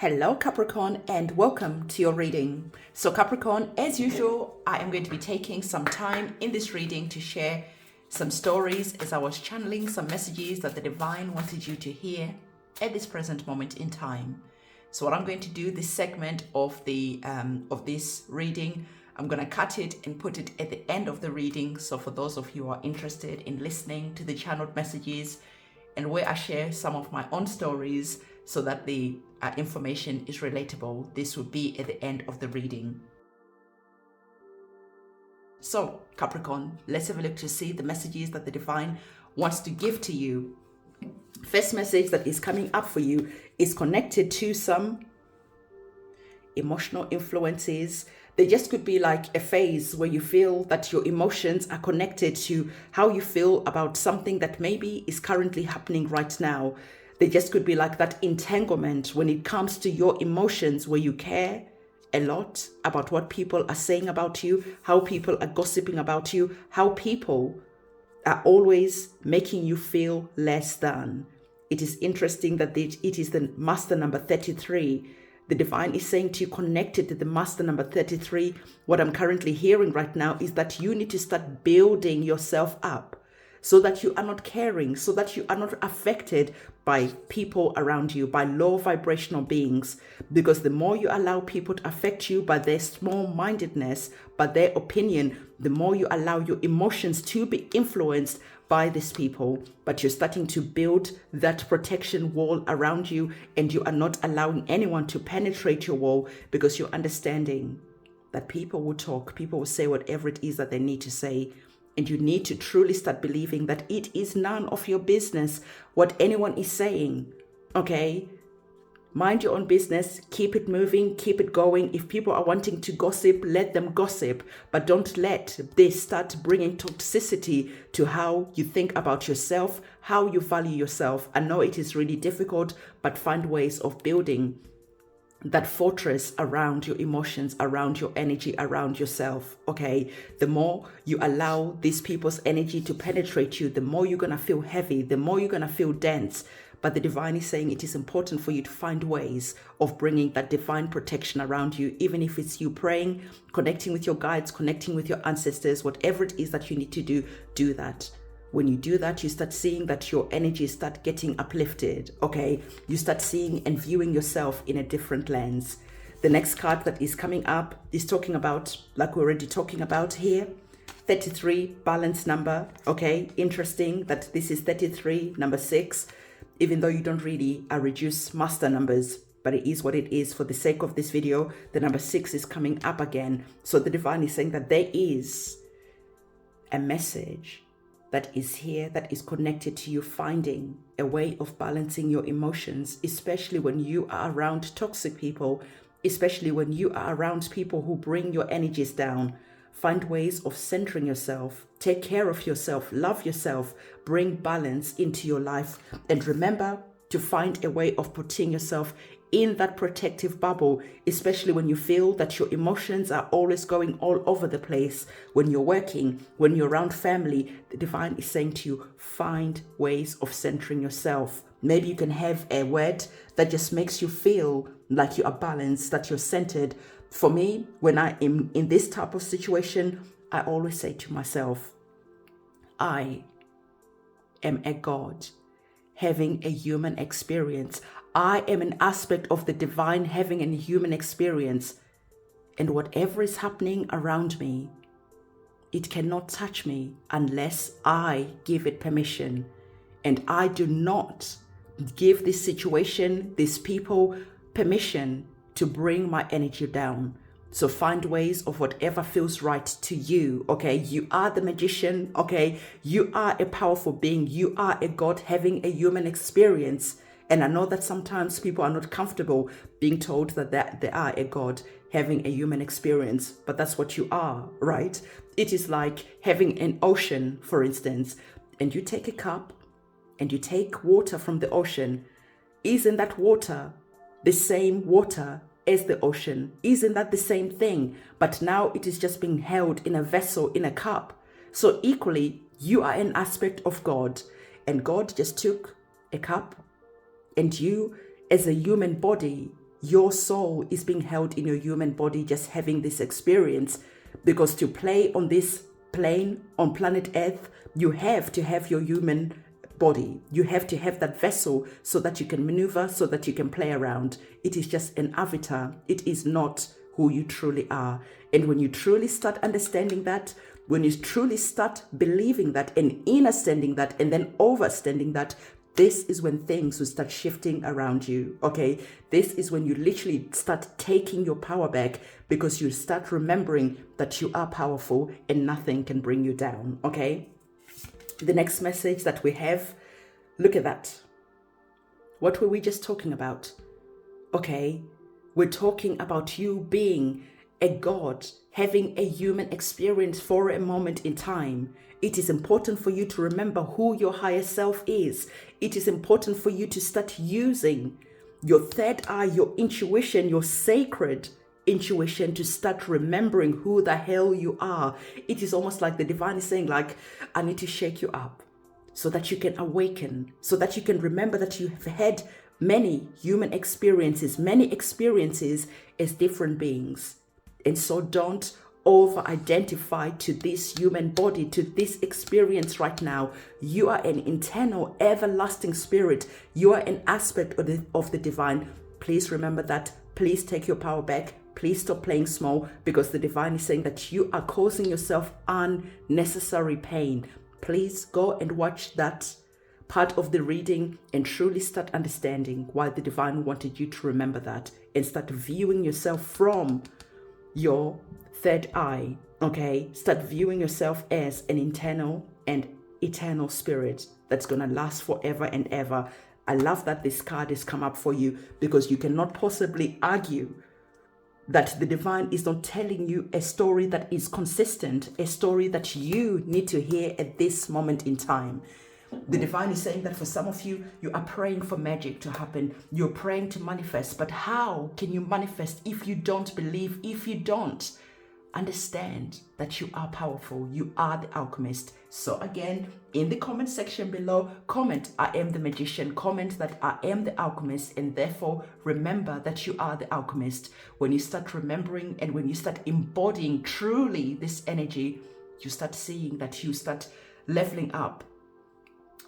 Hello Capricorn, and welcome to your reading. So Capricorn, as usual, I am going to be taking some time in this reading to share some stories as I was channeling some messages that the divine wanted you to hear at this present moment in time. So what I'm going to do, this segment of this reading, I'm going to cut it and put it at the end of the reading. So for those of you who are interested in listening to the channeled messages and where I share some of my own stories so that the information is relatable, this will be at the end of the reading. So Capricorn, let's have a look to see the messages that the divine wants to give to you. First message that is coming up for you is connected to some emotional influences. They just could be like a phase where you feel that your emotions are connected to how you feel about something that maybe is currently happening right now. They just could be like that entanglement when it comes to your emotions, where you care a lot about what people are saying about you, how people are gossiping about you, how people are always making you feel less than. It is interesting that it is the master number 33. The divine is saying to you, connected to the master number 33, what I'm currently hearing right now is that you need to start building yourself up so that you are not caring, so that you are not affected by people around you, by low vibrational beings. Because the more you allow people to affect you by their small-mindedness, by their opinion, the more you allow your emotions to be influenced by these people. But you're starting to build that protection wall around you, and you are not allowing anyone to penetrate your wall, because you're understanding that people will talk, people will say whatever it is that they need to say. And you need to truly start believing that it is none of your business what anyone is saying, okay? Mind your own business, keep it moving, keep it going. If people are wanting to gossip, let them gossip. But don't let this start bringing toxicity to how you think about yourself, how you value yourself. I know it is really difficult, but find ways of building that fortress around your emotions, around your energy, around yourself, okay? The more you allow these people's energy to penetrate you, the more you're gonna feel heavy, the more you're gonna feel dense. But the divine is saying it is important for you to find ways of bringing that divine protection around you, even if it's you praying, connecting with your guides, connecting with your ancestors, whatever it is that you need to do, do that. When you do that, you start seeing that your energy start getting uplifted, okay? You start seeing and viewing yourself in a different lens. The next card that is coming up is talking about, like we're already talking about here, 33, balance number, okay? Interesting that this is 33, number 6, even though you don't really reduce master numbers, but it is what it is. For the sake of this video, the number 6 is coming up again. So the divine is saying that there is a message that is here, that is connected to you finding a way of balancing your emotions, especially when you are around toxic people, especially when you are around people who bring your energies down. Find ways of centering yourself, take care of yourself, love yourself, bring balance into your life. And remember to find a way of putting yourself in that protective bubble, especially when you feel that your emotions are always going all over the place. When you're working, when you're around family, the divine is saying to you, find ways of centering yourself. Maybe you can have a word that just makes you feel like you are balanced, that you're centered. For me, when I am in this type of situation, I always say to myself, I am a God having a human experience. I am an aspect of the divine having a human experience. And whatever is happening around me, it cannot touch me unless I give it permission. And I do not give this situation, these people, permission to bring my energy down. So find ways of whatever feels right to you, okay? You are the magician, okay? You are a powerful being. You are a God having a human experience. And I know that sometimes people are not comfortable being told that they are a God having a human experience, but that's what you are, right? It is like having an ocean, for instance, and you take a cup and you take water from the ocean. Isn't that water the same water as the ocean? Isn't that the same thing? But now it is just being held in a vessel, in a cup. So equally, you are an aspect of God, and God just took a cup, and you as a human body your soul is being held in your human body, just having this experience. Because to play on this plane, on planet Earth, you have to have your human body. You have to have that vessel so that you can maneuver, so that you can play around. It is just an avatar. It is not who you truly are. And when you truly start understanding that, when you truly start believing that and understanding that and then overstanding that, this is when things will start shifting around you, okay? This is when you literally start taking your power back, because you start remembering that you are powerful and nothing can bring you down, okay? The next message that we have, look at that. What were we just talking about? Okay, we're talking about you being a God, having a human experience for a moment in time. It is important for you to remember who your higher self is. It is important for you to start using your third eye, your intuition, your sacred intuition, to start remembering who the hell you are. It is almost like the divine is saying, like, I need to shake you up so that you can awaken, so that you can remember that you have had many human experiences, many experiences as different beings. And so don't over-identify to this human body, to this experience right now. You are an internal, everlasting spirit. You are an aspect of the divine. Please remember that. Please take your power back. Please stop playing small, because the divine is saying that you are causing yourself unnecessary pain. Please go and watch that part of the reading and truly start understanding why the divine wanted you to remember that, and start viewing yourself from your third eye, okay? Start viewing yourself as an internal and eternal spirit that's going to last forever and ever. I love that this card has come up for you, because you cannot possibly argue that the divine is not telling you a story that is consistent, a story that you need to hear at this moment in time. The divine is saying that for some of you, you are praying for magic to happen. You're praying to manifest. But how can you manifest if you don't believe, if you don't understand that you are powerful? You are the alchemist. So again, in the comment section below, comment, I am the magician. Comment that I am the alchemist, and therefore remember that you are the alchemist. When you start remembering and when you start embodying truly this energy, you start seeing that you start leveling up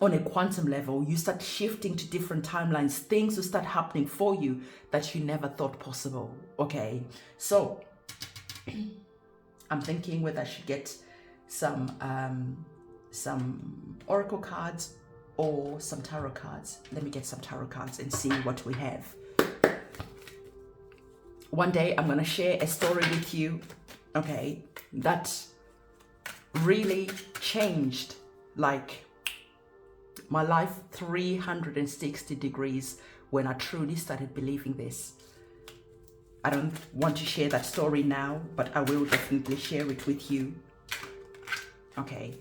on a quantum level. You start shifting to different timelines. Things will start happening for you that you never thought possible. Okay, so I'm thinking whether I should get some oracle cards or some tarot cards. Let me get some tarot cards and see what we have. One day I'm gonna share a story with you, okay, that really changed like my life 360 degrees when I truly started believing this. I don't want to share that story now, but I will definitely share it with you, okay,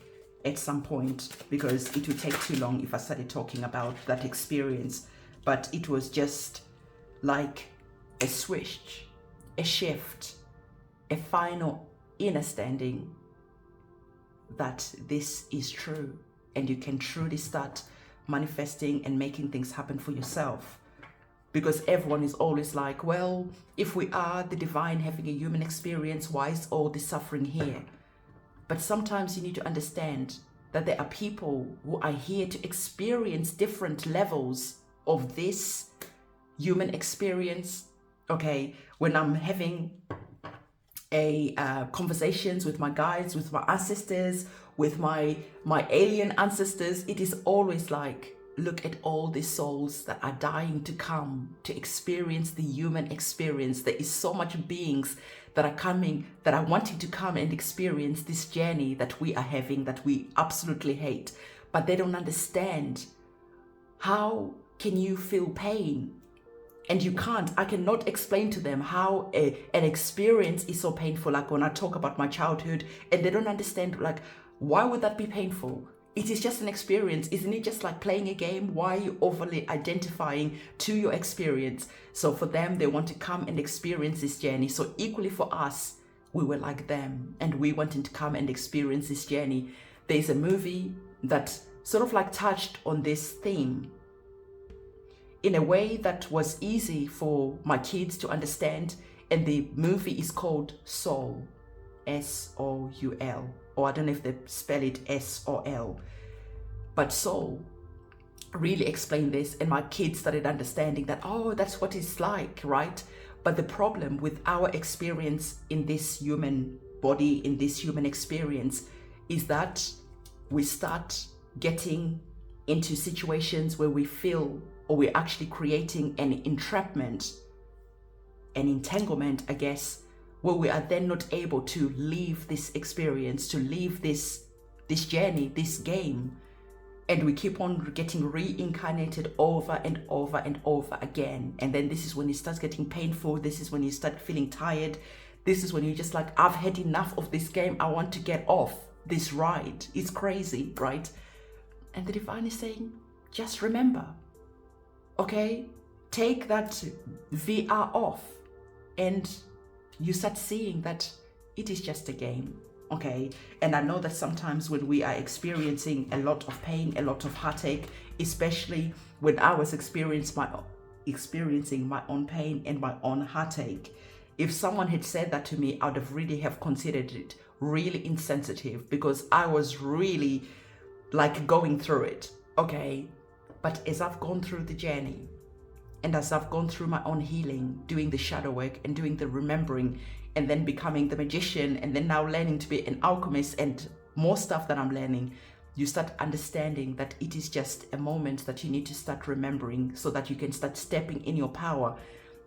at some point, because it would take too long if I started talking about that experience. But it was just like a switch, a shift, a final understanding that this is true, and you can truly start manifesting and making things happen for yourself. Because everyone is always like, well, if we are the divine having a human experience, why is all this suffering here? But sometimes you need to understand that there are people who are here to experience different levels of this human experience. Okay, when I'm having conversations with my guides, with my ancestors, with my alien ancestors, it is always like, look at all the souls that are dying to come to experience the human experience. There is so much beings that are coming, that are wanting to come and experience this journey that we are having, that we absolutely hate. But they don't understand, how can you feel pain? And you can't. I cannot explain to them how an experience is so painful. Like when I talk about my childhood and they don't understand, like, why would that be painful? It is just an experience. Isn't it just like playing a game? Why are you overly identifying to your experience? So for them, they want to come and experience this journey. So equally for us, we were like them and we wanted to come and experience this journey. There's a movie that sort of like touched on this theme. in a way that was easy for my kids to understand. And the movie is called Soul, S-O-U-L, or I don't know if they spell it S-O-L, but Soul really explained this, and my kids started understanding that, oh, that's what it's like, right? But the problem with our experience in this human body, in this human experience, is that we start getting into situations where we feel, or we're actually creating an entrapment, an entanglement, I guess, where we are then not able to leave this experience, to leave this journey, this game. And we keep on getting reincarnated over and over and over again. And then this is when it starts getting painful. This is when you start feeling tired. This is when you're just like, I've had enough of this game. I want to get off this ride. It's crazy, right? And the divine is saying, just remember, okay? Take that VR off and you start seeing that it is just a game. Okay, and I know that sometimes when we are experiencing a lot of pain, a lot of heartache, especially when I was experiencing my own pain and my own heartache, if someone had said that to me, I would have really have considered it really insensitive, because I was really like going through it. Okay, but as I've gone through the journey, and as I've gone through my own healing, doing the shadow work and doing the remembering, and then becoming the magician, and then now learning to be an alchemist and more stuff that I'm learning, you start understanding that it is just a moment that you need to start remembering so that you can start stepping in your power.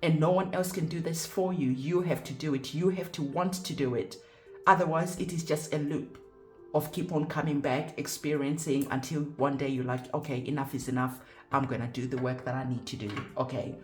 And no one else can do this for you. You have to do it. You have to want to do it. Otherwise, it is just a loop of keep on coming back, experiencing, until one day you're like, okay, enough is enough. I'm gonna do the work that I need to do, okay?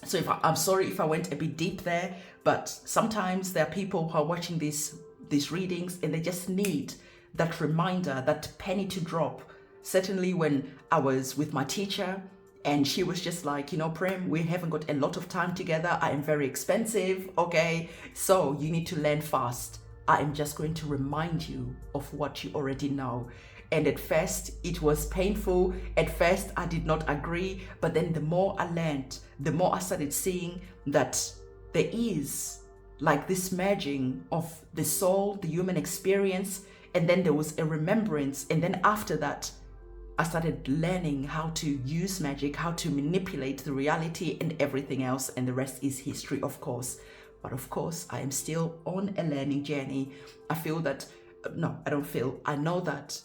So I'm sorry if I went a bit deep there, but sometimes there are people who are watching these readings and they just need that reminder, that penny to drop. Certainly when I was with my teacher and she was just like, you know, Prem, we haven't got a lot of time together. I am very expensive, okay? So you need to learn fast. I am just going to remind you of what you already know. And at first it was painful. At first I did not agree, but then the more I learned, the more I started seeing that there is like this merging of the soul, the human experience, and then there was a remembrance. And then after that, I started learning how to use magic, how to manipulate the reality and everything else. And the rest is history, of course. But of course, I am still on a learning journey. I feel that, no, I don't feel, I know that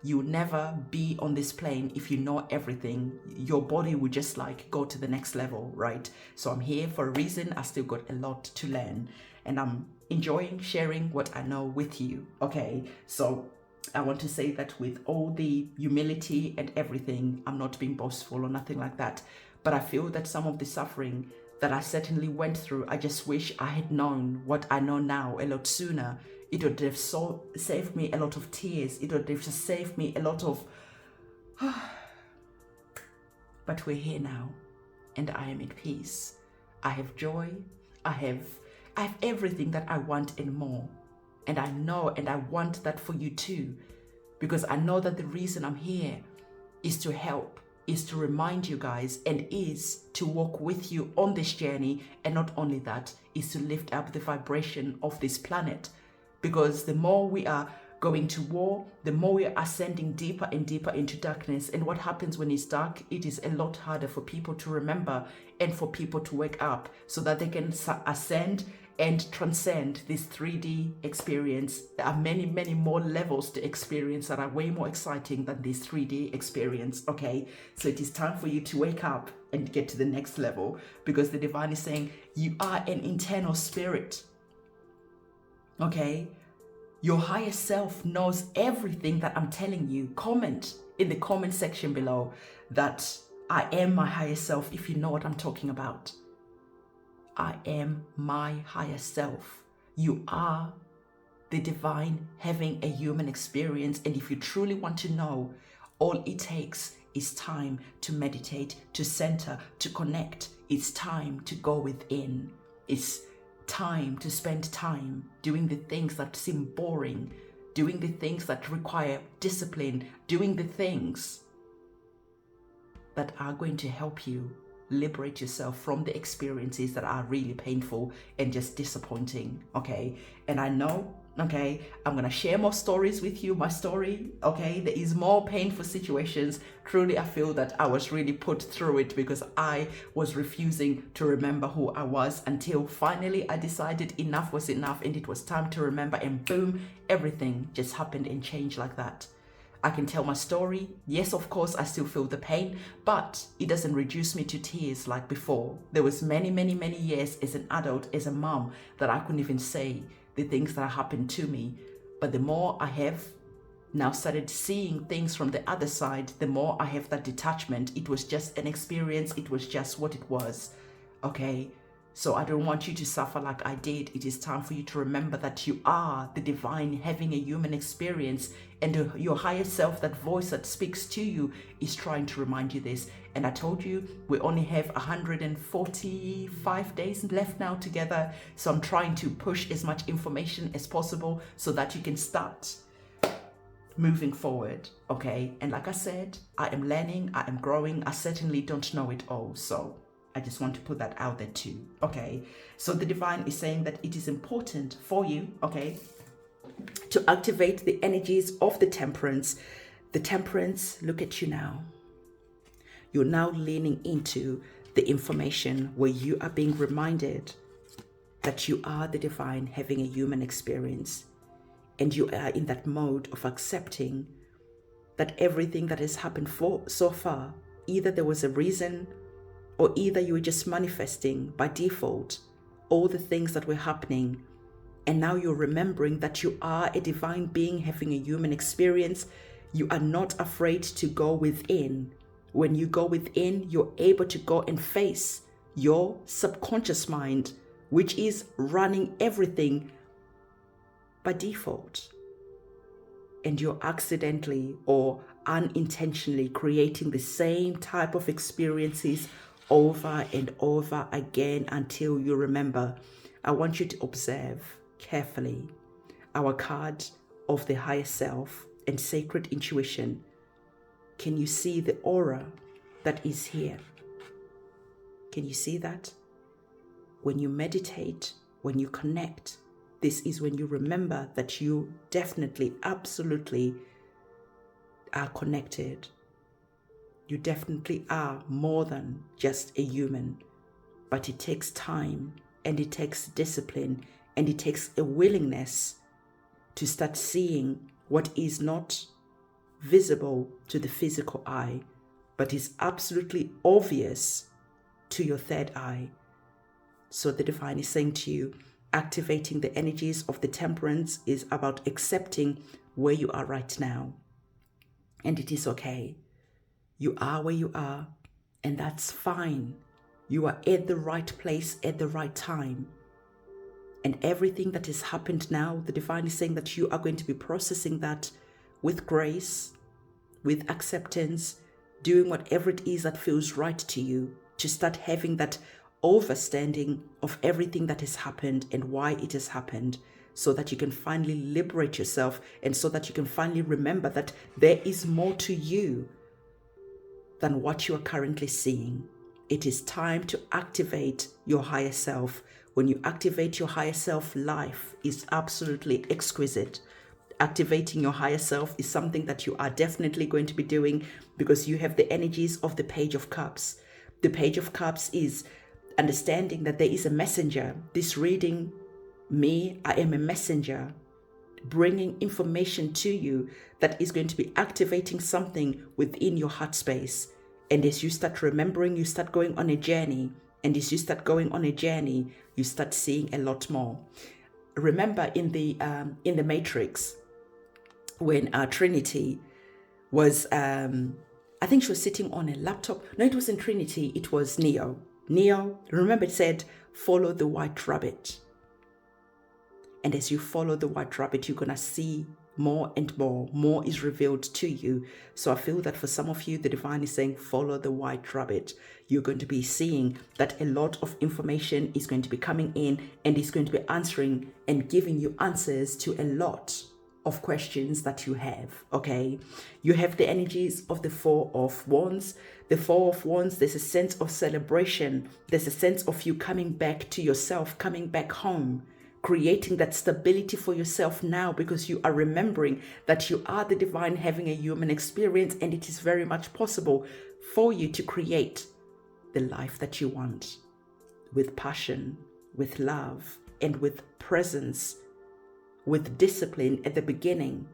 you'll never be on this plane if you know everything. Your body would just like go to the next level, right? So I'm here for a reason. I still got a lot to learn and I'm enjoying sharing what I know with you, okay? So I want to say that with all the humility and everything, I'm not being boastful or nothing like that, but I feel that some of the suffering that I certainly went through, I just wish I had known what I know now a lot sooner. It would have saved me a lot of tears. It would have just saved me a lot of... But we're here now, and I am at peace. I have joy. I have everything that I want and more. And I know, and I want that for you too, because I know that the reason I'm here is to help, is to remind you guys, and is to walk with you on this journey. And not only that, is to lift up the vibration of this planet. Because the more we are going to war, the more we are ascending deeper and deeper into darkness. And what happens when it's dark, it is a lot harder for people to remember and for people to wake up so that they can ascend and transcend this 3D experience. There are many, many more levels to experience that are way more exciting than this 3D experience, okay? So it is time for you to wake up and get to the next level, because the divine is saying you are an internal spirit, okay? Your higher self knows everything that I'm telling you. Comment in the comment section below that I am my higher self if you know what I'm talking about. I am my higher self. You are the divine having a human experience. And if you truly want to know, all it takes is time to meditate, to center, to connect. It's time to go within. It's time to spend time doing the things that seem boring, doing the things that require discipline, doing the things that are going to help you liberate yourself from the experiences that are really painful and just disappointing. Okay, and I know, okay, I'm gonna share more stories with you. My story, okay, there is more painful situations. Truly, I feel that I was really put through it because I was refusing to remember who I was until finally I decided enough was enough and it was time to remember, and boom, everything just happened and changed like that. I can tell my story. Yes, of course, I still feel the pain, but it doesn't reduce me to tears like before. There was many years as an adult, as a mom, that I couldn't even say the things that happened to me. But the more I have now started seeing things from the other side, the more I have that detachment. It was just an experience. It was just what it was. Okay. So I don't want you to suffer like I did. It is time for you to remember that you are the divine having a human experience, and your higher self, that voice that speaks to you, is trying to remind you this. And I told you, we only have 145 days left now together. So I'm trying to push as much information as possible so that you can start moving forward. Okay. And like I said, I am learning, I am growing. I certainly don't know it all. So I just want to put that out there too. Okay, so the divine is saying that it is important for you, okay, to activate the energies of the temperance. The temperance, look at you now. You're now leaning into the information where you are being reminded that you are the divine having a human experience. And you are in that mode of accepting that everything that has happened so far, either there was a reason, or either you were just manifesting by default all the things that were happening. And now you're remembering that you are a divine being having a human experience. You are not afraid to go within. When you go within, you're able to go and face your subconscious mind, which is running everything by default. And you're accidentally or unintentionally creating the same type of experiences over and over again until you remember. I want you to observe carefully our card of the higher self and sacred intuition. Can you see the aura that is here? Can you see that? When you meditate, when you connect, this is when you remember that you definitely, absolutely are connected. You definitely are more than just a human, but it takes time and it takes discipline and it takes a willingness to start seeing what is not visible to the physical eye, but is absolutely obvious to your third eye. So the divine is saying to you, activating the energies of the temperance is about accepting where you are right now. And it is okay. You are where you are, and that's fine. You are at the right place at the right time. And everything that has happened now, the divine is saying that you are going to be processing that with grace, with acceptance, doing whatever it is that feels right to you, to start having that understanding of everything that has happened and why it has happened, so that you can finally liberate yourself, and so that you can finally remember that there is more to you than what you are currently seeing. It is time to activate your higher self. When you activate your higher self, life is absolutely exquisite. Activating your higher self is something that you are definitely going to be doing because you have the energies of the Page of Cups. The Page of Cups is understanding that there is a messenger. This reading, me, I am a messenger, bringing information to you that is going to be activating something within your heart space. And as you start remembering, you start going on a journey. And as you start going on a journey, you start seeing a lot more. Remember in the Matrix, when Trinity was, I think she was sitting on a laptop. No, it wasn't Trinity. It was Neo. Neo, remember it said, follow the white rabbit. And as you follow the white rabbit, you're going to see more and more. More is revealed to you. So I feel that for some of you, the divine is saying, follow the white rabbit. You're going to be seeing that a lot of information is going to be coming in and is going to be answering and giving you answers to a lot of questions that you have, okay? You have the energies of the Four of Wands. The Four of Wands, there's a sense of celebration. There's a sense of you coming back to yourself, coming back home, creating that stability for yourself now, because you are remembering that you are the divine having a human experience, and it is very much possible for you to create the life that you want with passion, with love, and with presence, with discipline at the beginning,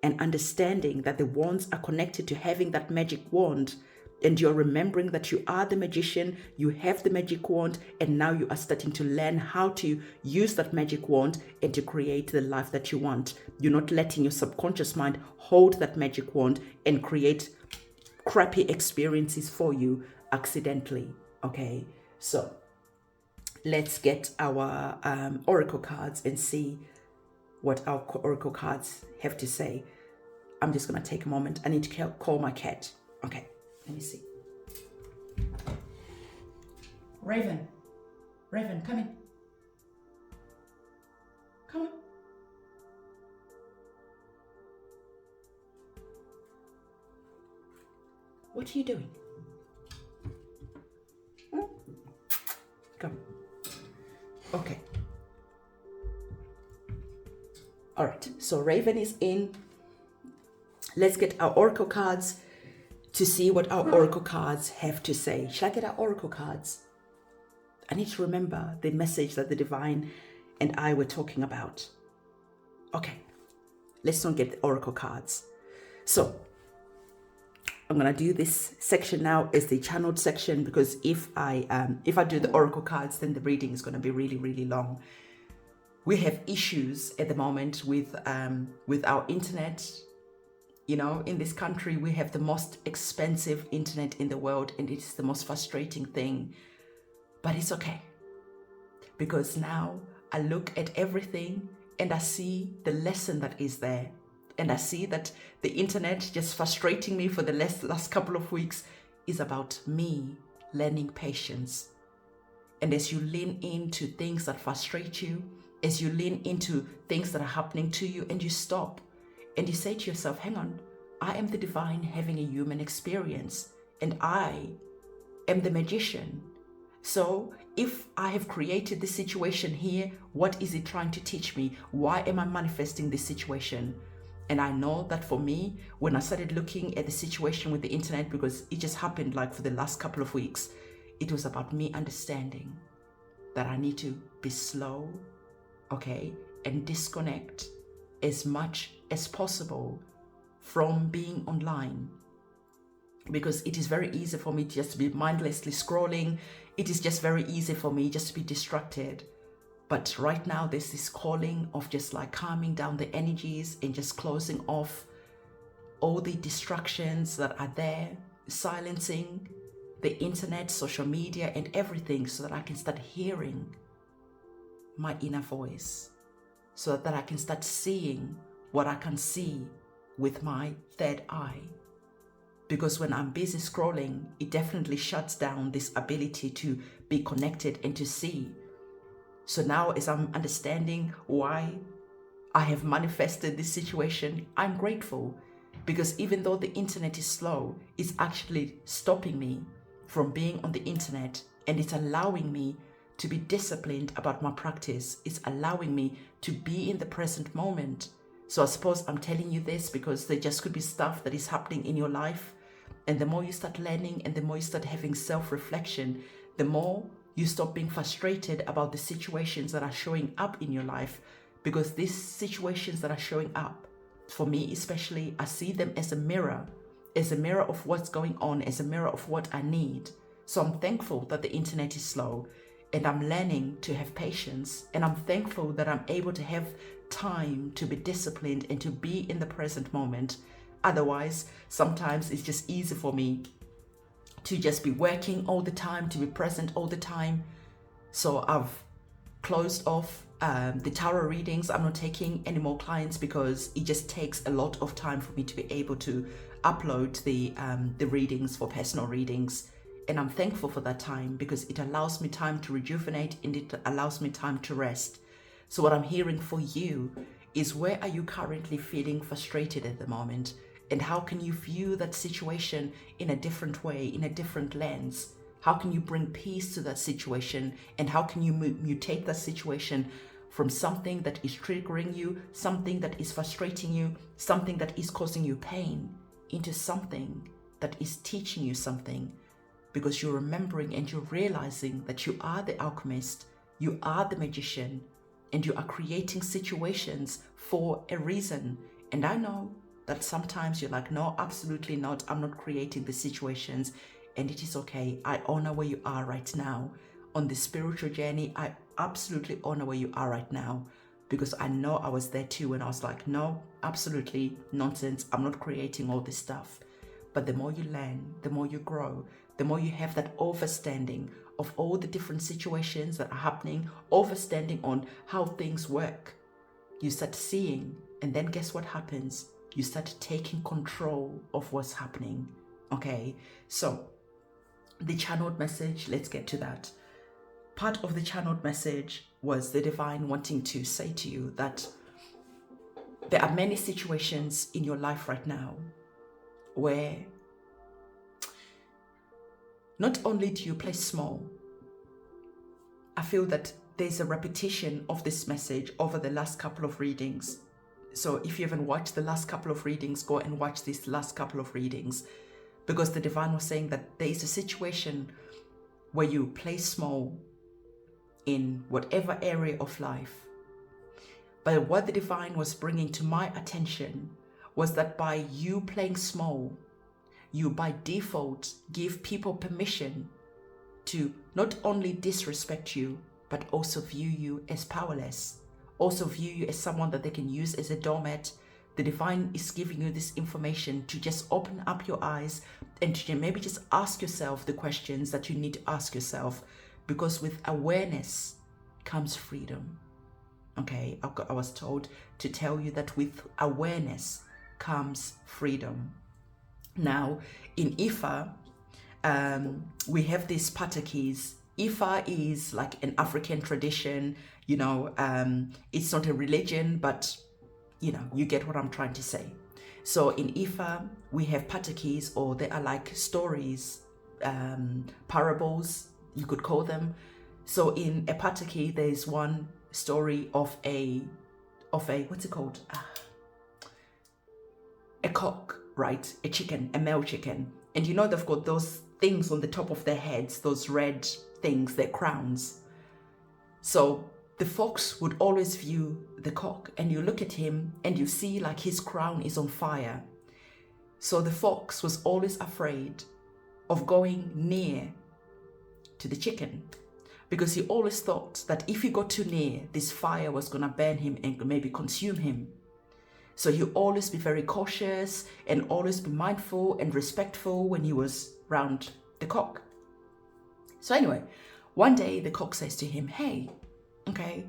and understanding that the wands are connected to having that magic wand, and you're remembering that you are the magician, you have the magic wand, and now you are starting to learn how to use that magic wand and to create the life that you want. You're not letting your subconscious mind hold that magic wand and create crappy experiences for you accidentally, okay? So let's get our oracle cards and see what our oracle cards have to say. I'm just going to take a moment. I need to call my cat. Okay, let me see. Raven, come in. Come on. What are you doing? Come. Okay. All right, so Raven is in. Let's get our oracle cards to see what our oracle cards have to say. Shall I get our oracle cards? I need to remember the message that the divine and I were talking about. Okay, let's not get the oracle cards. So I'm gonna do this section now as the channeled section, because if I do the oracle cards, then the reading is gonna be really, really long. We have issues at the moment with our internet. You know, in this country, we have the most expensive internet in the world, and it's the most frustrating thing. But it's okay, because now I look at everything and I see the lesson that is there. And I see that the internet just frustrating me for the last couple of weeks is about me learning patience. And as you lean into things that frustrate you, as you lean into things that are happening to you, and you stop and you say to yourself, hang on, I am the divine having a human experience, and I am the magician. So if I have created this situation here, what is it trying to teach me? Why am I manifesting this situation? And I know that for me, when I started looking at the situation with the internet, because it just happened like for the last couple of weeks, it was about me understanding that I need to be slow, okay, and disconnect as much as possible from being online, because it is very easy for me just to be mindlessly scrolling. It is just very easy for me just to be distracted. But right now there's this calling of just like calming down the energies and just closing off all the distractions that are there, silencing the internet, social media, and everything, so that I can start hearing my inner voice, so that I can start seeing what I can see with my third eye. Because when I'm busy scrolling, it definitely shuts down this ability to be connected and to see. So now, as I'm understanding why I have manifested this situation, I'm grateful, because even though the internet is slow, it's actually stopping me from being on the internet, and it's allowing me to be disciplined about my practice. It's allowing me to be in the present moment. So I suppose I'm telling you this because there just could be stuff that is happening in your life. And the more you start learning and the more you start having self-reflection, the more you stop being frustrated about the situations that are showing up in your life. Because these situations that are showing up, for me especially, I see them as a mirror of what's going on, as a mirror of what I need. So I'm thankful that the internet is slow, and I'm learning to have patience, and I'm thankful that I'm able to have time to be disciplined and to be in the present moment. Otherwise, sometimes it's just easy for me to just be working all the time, to be present all the time. So I've closed off the tarot readings. I'm not taking any more clients because it just takes a lot of time for me to be able to upload the readings for personal readings. And I'm thankful for that time, because it allows me time to rejuvenate and it allows me time to rest. So what I'm hearing for you is where are you currently feeling frustrated at the moment? And how can you view that situation in a different way, in a different lens? How can you bring peace to that situation? And how can you mutate that situation from something that is triggering you, something that is frustrating you, something that is causing you pain, into something that is teaching you something? Because you're remembering and you're realizing that you are the alchemist, you are the magician, and you are creating situations for a reason. And I know that sometimes you're like, no, absolutely not. I'm not creating the situations. And it is okay. I honor where you are right now. On the spiritual journey, I absolutely honor where you are right now, because I know I was there too. And I was like, no, absolutely nonsense. I'm not creating all this stuff. But the more you learn, the more you grow, the more you have that understanding of all the different situations that are happening, understanding on how things work. You start seeing, and then guess what happens? You start taking control of what's happening. Okay, so the channeled message, let's get to that. Part of the channeled message was the divine wanting to say to you that there are many situations in your life right now where not only do you play small, I feel that there's a repetition of this message over the last couple of readings. So if you haven't watched the last couple of readings, go and watch these last couple of readings, because the divine was saying that there is a situation where you play small in whatever area of life. But what the divine was bringing to my attention was that by you playing small, you by default give people permission to not only disrespect you, but also view you as powerless, also view you as someone that they can use as a doormat. The divine is giving you this information to just open up your eyes and to maybe just ask yourself the questions that you need to ask yourself, because with awareness comes freedom. Okay, I was told to tell you that with awareness comes freedom. Now, in Ifa, we have these patakis. Ifa is like an African tradition, you know, it's not a religion, but you know, you get what I'm trying to say. So in Ifa, we have patakis, or they are like stories, parables, you could call them. So in a pataki, there is one story of a what's it called? A cock, right? A chicken, a male chicken. And you know, they've got those things on the top of their heads, those red things, their crowns. So the fox would always view the cock, and you look at him and you see like his crown is on fire. So the fox was always afraid of going near to the chicken, because he always thought that if he got too near, this fire was going to burn him and maybe consume him. So he always be very cautious and always be mindful and respectful when he was around the cock. So anyway, one day the cock says to him, hey, okay,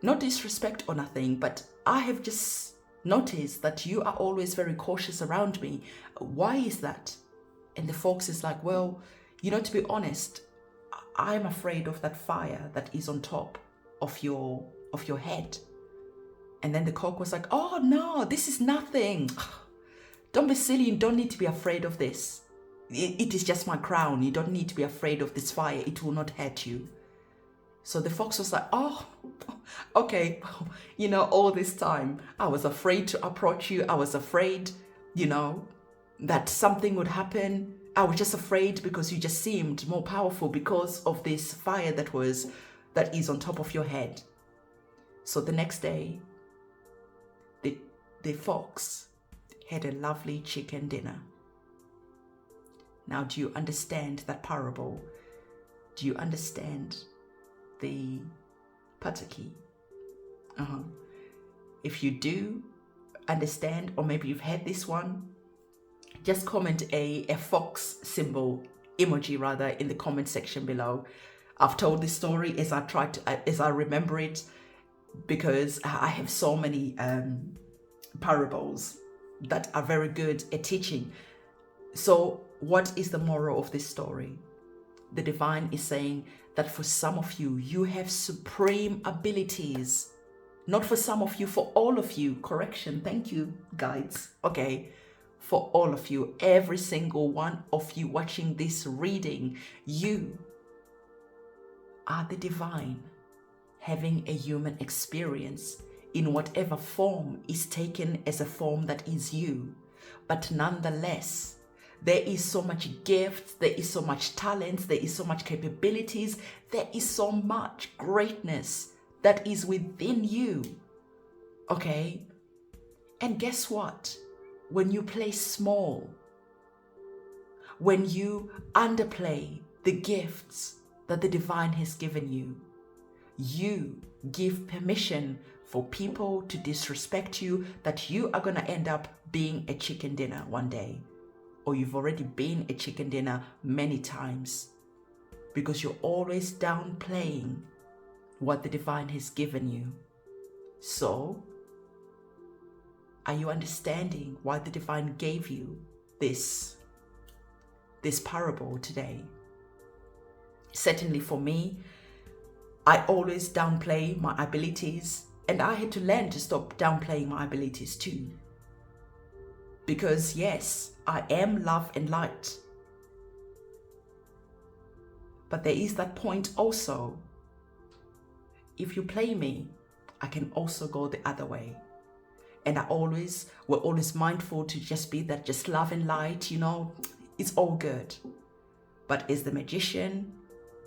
no disrespect or nothing, but I have just noticed that you are always very cautious around me. Why is that? And the fox is like, well, you know, to be honest, I'm afraid of that fire that is on top of your head. And then the cock was like, oh no, this is nothing. Don't be silly, you don't need to be afraid of this. It is just my crown. You don't need to be afraid of this fire. It will not hurt you. So the fox was like, oh, okay. You know, all this time I was afraid to approach you. I was afraid, you know, that something would happen. I was just afraid because you just seemed more powerful because of this fire that is on top of your head. So the next day, the fox had a lovely chicken dinner. Now, do you understand that parable? Do you understand the pataki? If you do understand, or maybe you've had this one, just comment a fox symbol, emoji rather, in the comment section below. I've told this story as I remember it, because I have so many parables that are very good at teaching. So what is the moral of this story? The divine is saying that for some of you, you have supreme abilities Not for some of you, for all of you. Correction. Thank you, guides. Okay. For all of you, every single one of you watching this reading, you are the divine having a human experience in whatever form is taken as a form that is you. But nonetheless, there is so much gift, there is so much talent, there is so much capabilities, there is so much greatness that is within you. Okay? And guess what? When you play small, when you underplay the gifts that the divine has given you, you give permission for people to disrespect you, that you are going to end up being a chicken dinner one day. Or you've already been a chicken dinner many times, because you're always downplaying what the divine has given you. So, are you understanding why the divine gave you this parable today? Certainly for me, I always downplay my abilities, and I had to learn to stop downplaying my abilities too. Because yes, I am love and light. But there is that point also. If you play me, I can also go the other way. And we're always mindful to just be that just love and light, it's all good. But as the magician,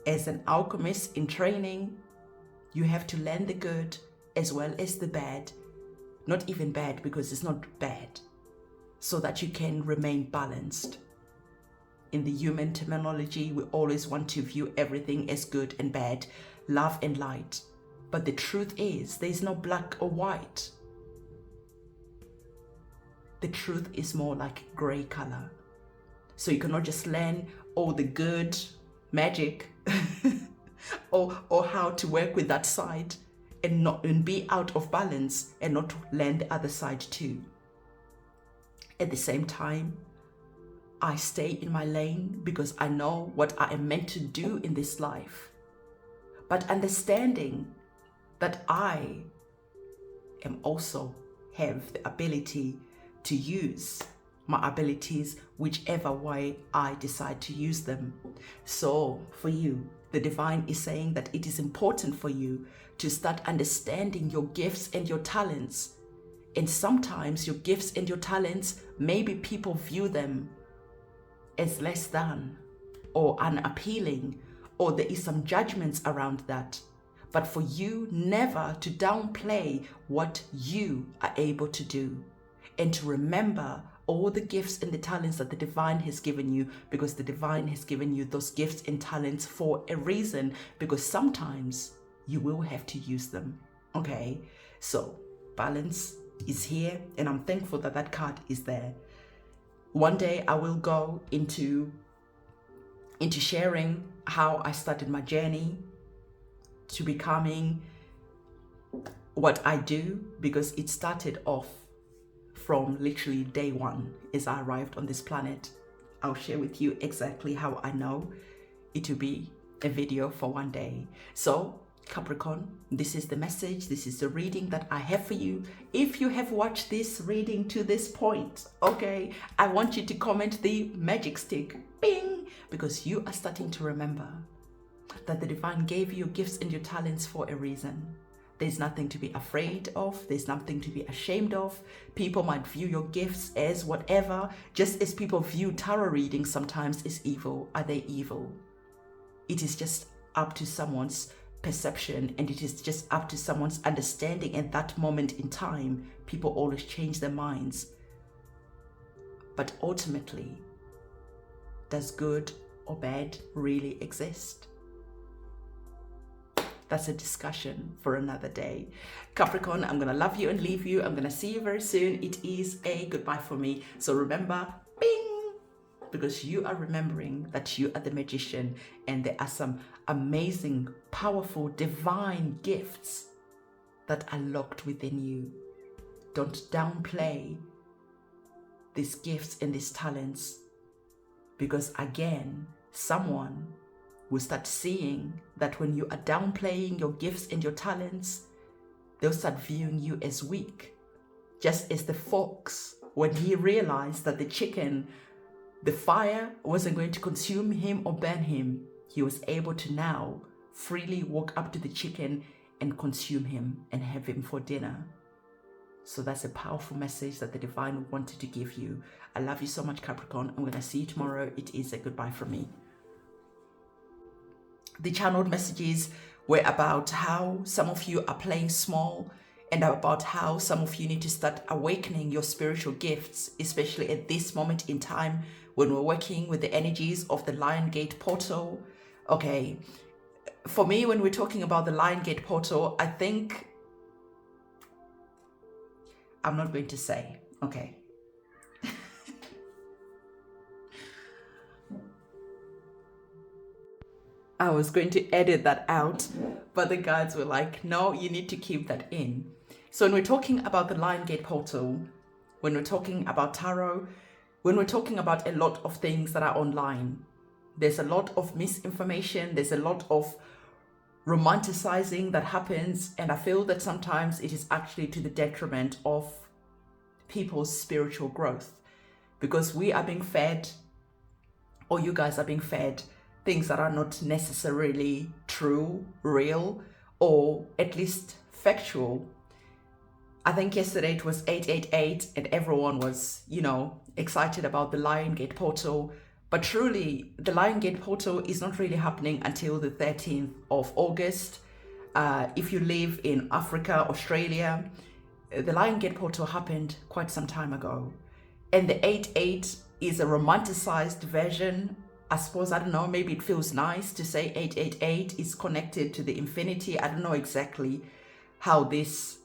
as an alchemist in training, you have to learn the good as well as the bad. Not even bad, because it's not bad. So that you can remain balanced. In the human terminology, we always want to view everything as good and bad, love and light. But the truth is, there is no black or white. The truth is more like gray color. So you cannot just learn all the good magic or how to work with that side and be out of balance and not learn the other side too. At the same time, I stay in my lane because I know what I am meant to do in this life. But understanding that I am also have the ability to use my abilities whichever way I decide to use them. So for you, the divine is saying that it is important for you to start understanding your gifts and your talents. And sometimes your gifts and your talents, maybe people view them as less than or unappealing, or there is some judgments around that. But for you never to downplay what you are able to do, and to remember all the gifts and the talents that the divine has given you, because the divine has given you those gifts and talents for a reason, because sometimes you will have to use them. Okay, so balance is here, and I'm thankful that that card is there. One day I will go into sharing how I started my journey to becoming what I do, because it started off from literally day one as I arrived on this planet. I'll share with you exactly how I know it will be a video for one day. So Capricorn, this is the message, this is the reading that I have for you. If you have watched this reading to this point, okay, I want you to comment the magic stick, bing, because you are starting to remember that the divine gave you your gifts and your talents for a reason. There's nothing to be afraid of. There's nothing to be ashamed of. People might view your gifts as whatever, just as people view tarot reading sometimes as evil. Are they evil? It is just up to someone's perception, and it is just up to someone's understanding at that moment in time. People always change their minds. But ultimately, does good or bad really exist? That's a discussion for another day. Capricorn, I'm going to love you and leave you. I'm going to see you very soon. It is a goodbye for me. So remember, bing, because you are remembering that you are the magician, and there are some amazing, powerful, divine gifts that are locked within you. Don't downplay these gifts and these talents, because again, someone will start seeing that when you are downplaying your gifts and your talents, they'll start viewing you as weak. Just as the fox, when he realized that the fire wasn't going to consume him or burn him, he was able to now freely walk up to the chicken and consume him and have him for dinner. So that's a powerful message that the divine wanted to give you. I love you so much, Capricorn. I'm going to see you tomorrow. It is a goodbye from me. The channeled messages were about how some of you are playing small and about how some of you need to start awakening your spiritual gifts, especially at this moment in time when we're working with the energies of the Lion Gate portal. Okay, for me, when we're talking about the Lion Gate portal, I think I'm not going to say, okay. I was going to edit that out, but the guides were like, no, you need to keep that in. So when we're talking about the Lion Gate portal, when we're talking about tarot, when we're talking about a lot of things that are online, there's a lot of misinformation, there's a lot of romanticizing that happens, and I feel that sometimes it is actually to the detriment of people's spiritual growth, because we are being fed, or you guys are being fed, things that are not necessarily true, real, or at least factual. I think yesterday it was 888 and everyone was, excited about the Lion Gate portal. But truly, the Lion Gate portal is not really happening until the 13th of August. If you live in Africa, Australia, the Lion Gate portal happened quite some time ago. And the 88 is a romanticized version. I suppose, I don't know, maybe it feels nice to say 888 is connected to the infinity. I don't know exactly how this...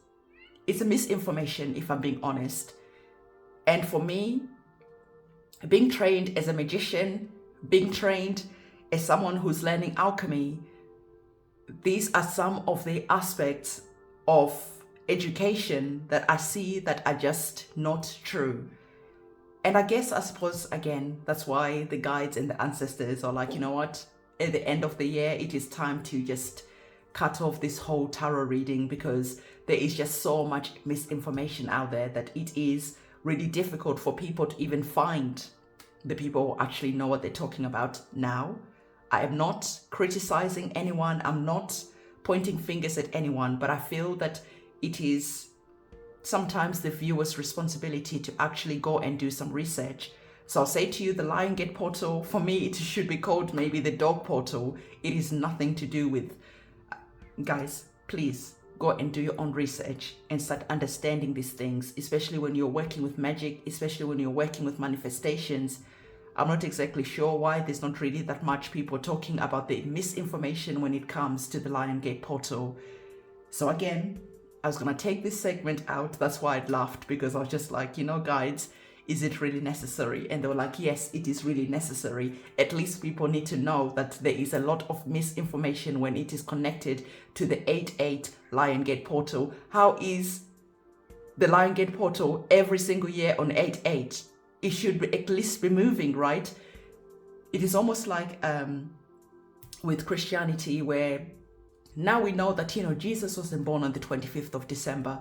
It's a misinformation, if I'm being honest. And for me, being trained as a magician, being trained as someone who's learning alchemy, these are some of the aspects of education that I see that are just not true. And I suppose, again, that's why the guides and the ancestors are like, you know what, at the end of the year, it is time to just cut off this whole tarot reading, because there is just so much misinformation out there that it is really difficult for people to even find the people who actually know what they're talking about now. I am not criticizing anyone. I'm not pointing fingers at anyone, but I feel that it is sometimes the viewer's responsibility to actually go and do some research. So I'll say to you, the Lion Gate portal, for me, it should be called maybe the dog portal. It is nothing to do with... Guys, please go and do your own research and start understanding these things, especially when you're working with magic, especially when you're working with manifestations. I'm not exactly sure why there's not really that much people talking about the misinformation when it comes to the Lion Gate portal. So again, I was going to take this segment out. That's why I laughed, because I was just like, guides, is it really necessary? And they were like, yes, it is really necessary. At least people need to know that there is a lot of misinformation when it is connected to the 88 Lion Gate portal. How is the Lion Gate portal every single year on 88? It should be, at least be moving, right? It is almost like with Christianity, where now we know that, Jesus wasn't born on the 25th of December,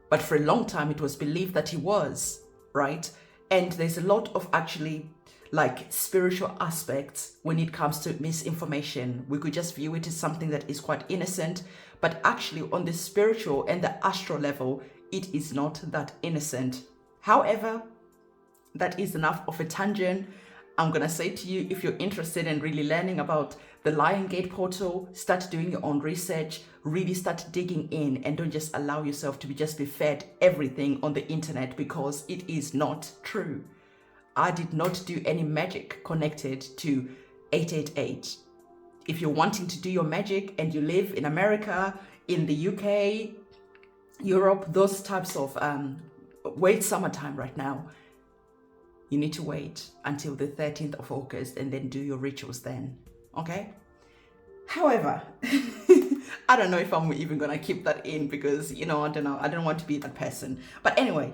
but for a long time it was believed that he was, right? And there's a lot of actually like spiritual aspects when it comes to misinformation. We could just view it as something that is quite innocent, but actually on the spiritual and the astral level, it is not that innocent. However, that is enough of a tangent. I'm going to say to you, if you're interested in really learning about the Lion Gate portal, start doing your own research, really start digging in, and don't just allow yourself to just be fed everything on the internet, because it is not true. I did not do any magic connected to 888. If you're wanting to do your magic and you live in America, in the UK, Europe, those types of, wait, summertime right now. You need to wait until the 13th of August and then do your rituals then, okay? However, I don't know if I'm even gonna keep that in, because, I don't know, I don't want to be that person. But anyway,